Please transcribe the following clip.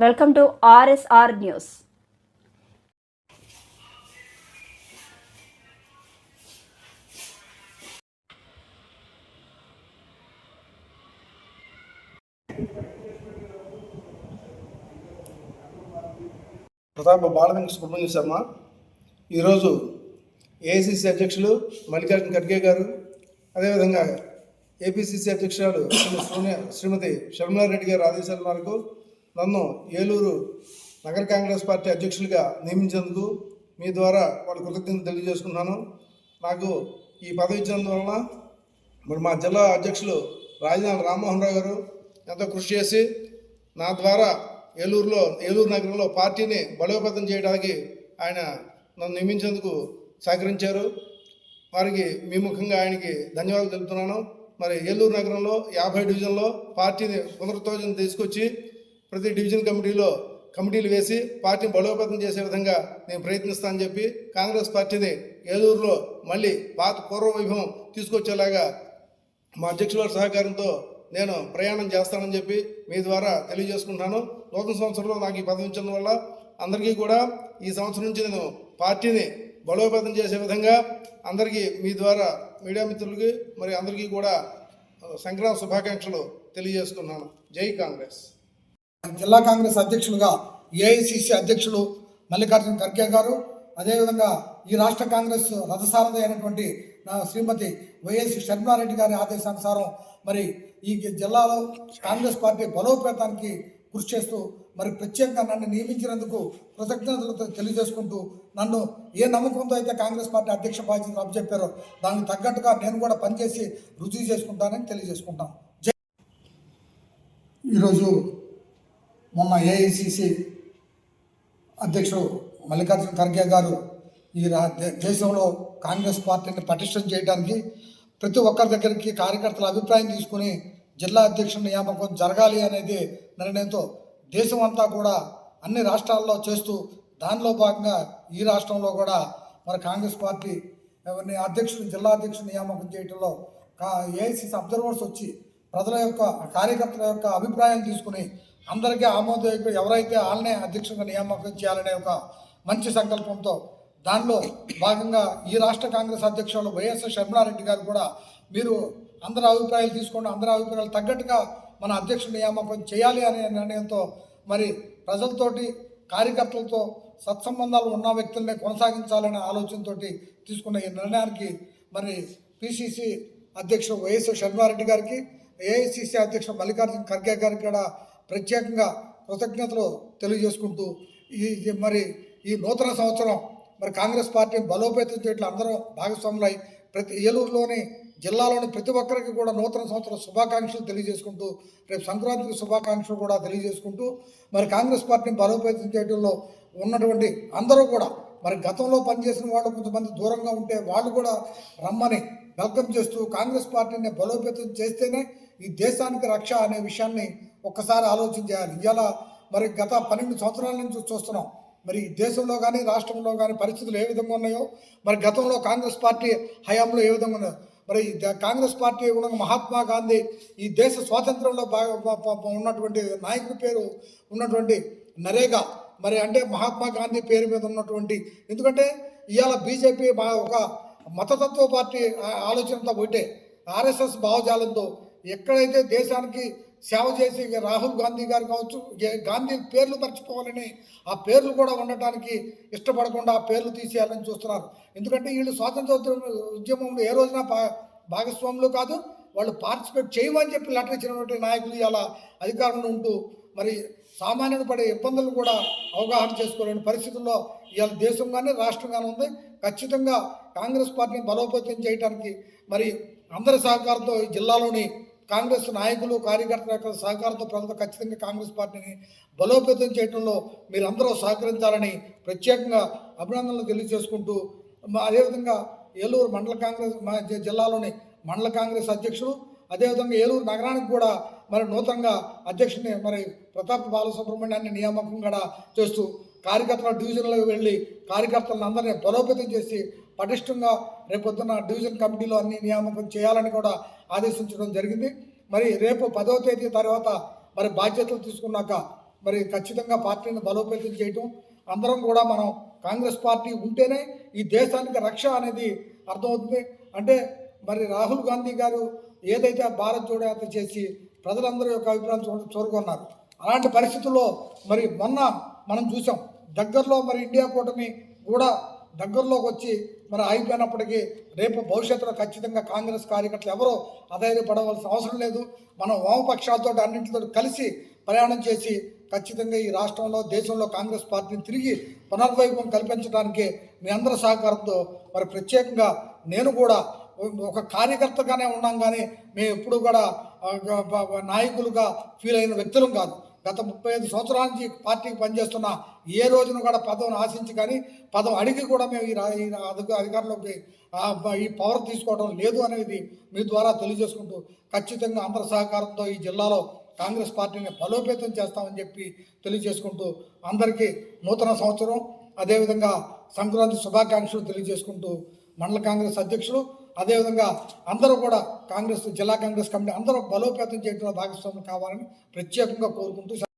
Welcome to RSR News. ప్రతాప బాలవెంకట సుబ్రహ్మణ్య శర్మ ఈరోజు AICC అధ్యక్షులు మల్లికార్జున ఖర్గే గారు, అదేవిధంగా ఏపీసీసీ అధ్యక్షురాలు శ్రీమతి షర్మిలారెడ్డి గారి ఆదేశాల మేరకు నన్ను ఏలూరు నగర కాంగ్రెస్ పార్టీ అధ్యక్షులుగా నియమించేందుకు మీ ద్వారా వాళ్ళ కృతజ్ఞతలు తెలియజేసుకున్నాను. నాకు ఈ పదవి ఇచ్చినందువలన మరి మా జిల్లా అధ్యక్షులు రాజధాని రామ్మోహన్ రావు గారు ఎంతో కృషి చేసి నా ద్వారా ఏలూరు నగరంలో పార్టీని బలోపేతం చేయడానికి ఆయన నన్ను నియమించేందుకు సహకరించారు. వారికి మీ ముఖంగా ఆయనకి ధన్యవాదాలు తెలుపుతున్నాను. మరి ఏలూరు నగరంలో 50 డివిజన్లో పార్టీని పునరుత్తేజం తీసుకొచ్చి ప్రతి డివిజన్ కమిటీలు వేసి పార్టీని బలోపేతం చేసే విధంగా నేను ప్రయత్నిస్తానని చెప్పి కాంగ్రెస్ పార్టీని ఏలూరులో మళ్ళీ పూర్వ వైభవం తీసుకొచ్చేలాగా మా అధ్యక్షుల సహకారంతో నేను ప్రయాణం చేస్తానని చెప్పి మీ ద్వారా తెలియజేసుకుంటున్నాను. నూతన సంవత్సరంలో నాకు ఈ పదవి ఇచ్చిన వల్ల అందరికీ కూడా ఈ సంవత్సరం నుంచి నేను పార్టీని బలోపేతం చేసే విధంగా అందరికీ మీ ద్వారా మీడియా మిత్రులకి మరి అందరికీ కూడా సంక్రాంతి శుభాకాంక్షలు తెలియజేసుకున్నాను. జై కాంగ్రెస్. జిల్లా కాంగ్రెస్ అధ్యక్షులుగా ఏఐసిసి అధ్యక్షులు మల్లికార్జున ఖర్గే గారు, అదేవిధంగా ఈ రాష్ట్ర కాంగ్రెస్ రథసారథి అయినటువంటి శ్రీమతి వైఎస్ షర్మిలారెడ్డి గారి ఆదేశానుసారం మరి ఈ జిల్లాలో కాంగ్రెస్ పార్టీ బలోపేతానికి కృషి చేస్తూ మరి ప్రత్యేకంగా నన్ను నియమించినందుకు కృతజ్ఞతలతో తెలియజేసుకుంటూ నన్ను ఏ నమ్మకంతో అయితే కాంగ్రెస్ పార్టీ అధ్యక్ష బాధ్యతలు అప్పచెప్పారో దానికి తగ్గట్టుగా నేను కూడా పనిచేసి రుజువు చేసుకుంటానని తెలియజేసుకుంటాను. ఈరోజు మొన్న ఏఐసిసి అధ్యక్షుడు మల్లికార్జున ఖర్గే గారు ఈ దేశంలో కాంగ్రెస్ పార్టీని పటిష్టం చేయడానికి ప్రతి ఒక్కరి దగ్గరికి కార్యకర్తల అభిప్రాయం తీసుకుని జిల్లా అధ్యక్షుల నియామకం జరగాలి అనేది నిర్ణయంతో దేశం అంతా కూడా అన్ని రాష్ట్రాల్లో చేస్తూ దానిలో భాగంగా ఈ రాష్ట్రంలో కూడా మరి కాంగ్రెస్ పార్టీ జిల్లా అధ్యక్షుల నియామకం చేయడంలో ఏఐసిసి అబ్జర్వర్స్ వచ్చి ప్రజల యొక్క కార్యకర్తల యొక్క అభిప్రాయం తీసుకుని అందరికీ ఆమోదయోగ్యం ఎవరైతే వాళ్ళనే అధ్యక్షుడిగా నియామకం చేయాలనే ఒక మంచి సంకల్పంతో దానిలో భాగంగా ఈ రాష్ట్ర కాంగ్రెస్ అధ్యక్షులు వైఎస్ షర్మిలారెడ్డి గారు కూడా మీరు అందరి అభిప్రాయాలు తీసుకోండి, అందరి అభిప్రాయాలు తగ్గట్టుగా మన అధ్యక్షుడి నియామకం చేయాలి అనే నిర్ణయంతో మరి ప్రజలతోటి కార్యకర్తలతో సత్సంబంధాలు ఉన్న వ్యక్తులనే కొనసాగించాలనే ఆలోచనతో తీసుకున్న ఈ నిర్ణయానికి మరి పిసిసి అధ్యక్షుడు వైఎస్ షర్మిలారెడ్డి గారికి, ఏఐసిసి అధ్యక్షుడు మల్లికార్జున ఖర్గే గారికి కూడా ప్రత్యేకంగా కృతజ్ఞతలు తెలియజేసుకుంటూ ఈ నూతన సంవత్సరం మరి కాంగ్రెస్ పార్టీ బలోపేతం చేయట్లు అందరం భాగస్వాములై ప్రతి ఏలూరులోని జిల్లాలోని ప్రతి ఒక్కరికి కూడా నూతన సంవత్సరం శుభాకాంక్షలు తెలియజేసుకుంటూ రేపు సంక్రాంతికి శుభాకాంక్షలు కూడా తెలియజేసుకుంటూ మరి కాంగ్రెస్ పార్టీని బలోపేతం చేయడంలో ఉన్నటువంటి అందరూ కూడా మరి గతంలో పనిచేసిన వాళ్ళు కొంతమంది దూరంగా ఉంటే వాళ్ళు కూడా రమ్మని వెల్కమ్ చేస్తూ కాంగ్రెస్ పార్టీని బలోపేతం చేస్తేనే ఈ దేశానికి రక్ష అనే విషయాన్ని ఒక్కసారి ఆలోచన చేయాలి. ఇవాళ మరి గత 12 సంవత్సరాల నుంచి చూస్తున్నాం మరి దేశంలో కానీ రాష్ట్రంలో కానీ పరిస్థితులు ఏ విధంగా ఉన్నాయో, మరి గతంలో కాంగ్రెస్ పార్టీ హయాంలో ఏ విధంగా ఉన్నాయో, మరి కాంగ్రెస్ పార్టీ మహాత్మా గాంధీ ఈ దేశ స్వాతంత్రంలో ఉన్నటువంటి నాయకుడి పేరు ఉన్నటువంటి నరేగా, మరి అంటే మహాత్మా గాంధీ పేరు మీద ఉన్నటువంటి, ఎందుకంటే ఇవాళ బీజేపీ ఒక మతతత్వ పార్టీ ఆలోచనతో ఒకటే ఆర్ఎస్ఎస్ భావజాలంతో ఎక్కడైతే దేశానికి సేవ చేసి రాహుల్ గాంధీ గారు కావచ్చు, గాంధీ పేర్లు మర్చిపోవాలని ఆ పేర్లు కూడా ఉండటానికి ఇష్టపడకుండా ఆ పేర్లు తీసేయాలని చూస్తున్నారు. ఎందుకంటే వీళ్ళు స్వాతంత్ర ఉద్యమంలో ఏ రోజున భాగస్వాములు కాదు, వాళ్ళు పార్టిసిపేట్ చేయమని చెప్పి లెటర్ ఇచ్చినటువంటి నాయకులు ఇలా అధికారంలో ఉంటూ మరి సామాన్యుడు పడే ఇబ్బందులు కూడా అవగాహన చేసుకోలేని పరిస్థితుల్లో ఇవాళ దేశం కానీ రాష్ట్రం కానీ ఉంది. ఖచ్చితంగా కాంగ్రెస్ పార్టీని బలోపేతం చేయడానికి మరి అందరి సహకారంతో ఈ జిల్లాలోని కాంగ్రెస్ నాయకులు కార్యకర్తల యొక్క సహకారంతో ప్రజలు ఖచ్చితంగా కాంగ్రెస్ పార్టీని బలోపేతం చేయడంలో మీరందరూ సహకరించాలని ప్రత్యేకంగా అభినందనలు తెలియజేసుకుంటూ, అదేవిధంగా ఏలూరు మండల కాంగ్రెస్ జిల్లాలోని మండల కాంగ్రెస్ అధ్యక్షుడు, అదేవిధంగా ఏలూరు నగరానికి కూడా మరి నూతనంగా అధ్యక్షుడిని మరి ప్రతాప్ బాలసుబ్రహ్మణ్యాన్ని నియామకం కూడా చేస్తూ కార్యకర్తల డివిజన్లకు వెళ్ళి కార్యకర్తలను అందరినీ బలోపేతం చేసి పటిష్టంగా రేపొద్దున డివిజన్ కమిటీలో అన్ని నియామకం చేయాలని కూడా ఆదేశించడం జరిగింది. మరి రేపు 10వ తేదీ తర్వాత మరి బాధ్యతలు తీసుకున్నాక మరి ఖచ్చితంగా పార్టీని బలోపేతం చేయటం, అందరం కూడా మనం కాంగ్రెస్ పార్టీ ఉంటేనే ఈ దేశానికి రక్ష అనేది అర్థమవుతుంది. అంటే మరి రాహుల్ గాంధీ గారు ఏదైతే భారత్ జోడో యాత్ర చేసి ప్రజలందరూ యొక్క అభిప్రాయం చూరుకున్నారు. అలాంటి పరిస్థితుల్లో మరి మొన్న మనం చూసాం, దగ్గరలో మరి ఇండియా కూటమి కూడా దగ్గరలోకి వచ్చి మరి అయిపోయినప్పటికీ రేపు భవిష్యత్తులో ఖచ్చితంగా కాంగ్రెస్ కార్యకర్తలు ఎవరో అధైర్యపడవలసిన అవసరం లేదు. మనం వామపక్షాలతో అన్నింటితో కలిసి ప్రయాణం చేసి ఖచ్చితంగా ఈ రాష్ట్రంలో దేశంలో కాంగ్రెస్ పార్టీని తిరిగి పునర్వైభవం కల్పించడానికి మీ అందరి సహకారంతో మరి ప్రత్యేకంగా నేను కూడా ఒక కార్యకర్తగానే ఉన్నాం, కానీ మేము ఎప్పుడు కూడా నాయకులుగా ఫీల్ అయిన వ్యక్తులం కాదు. గత 35 సంవత్సరాల నుంచి పార్టీకి పనిచేస్తున్న ఏ రోజున కూడా పదవిని ఆశించి కానీ పదవి అడిగి కూడా మేము ఈ అధికారంలోకి ఈ పవర్ తీసుకోవడం లేదు అనేది మీ ద్వారా తెలియజేసుకుంటూ ఖచ్చితంగా అందరి సహకారంతో ఈ జిల్లాలో కాంగ్రెస్ పార్టీని బలోపేతం చేస్తామని చెప్పి తెలియజేసుకుంటూ అందరికీ నూతన సంవత్సరం అదేవిధంగా సంక్రాంతి శుభాకాంక్షలు తెలియజేసుకుంటూ మండల కాంగ్రెస్ అధ్యక్షులు అదేవిధంగా అందరూ కూడా కాంగ్రెస్ జిల్లా కాంగ్రెస్ కమిటీ అందరూ బలోపేతం చేయడంలో భాగస్వాములు కావాలని ప్రత్యేకంగా కోరుకుంటూ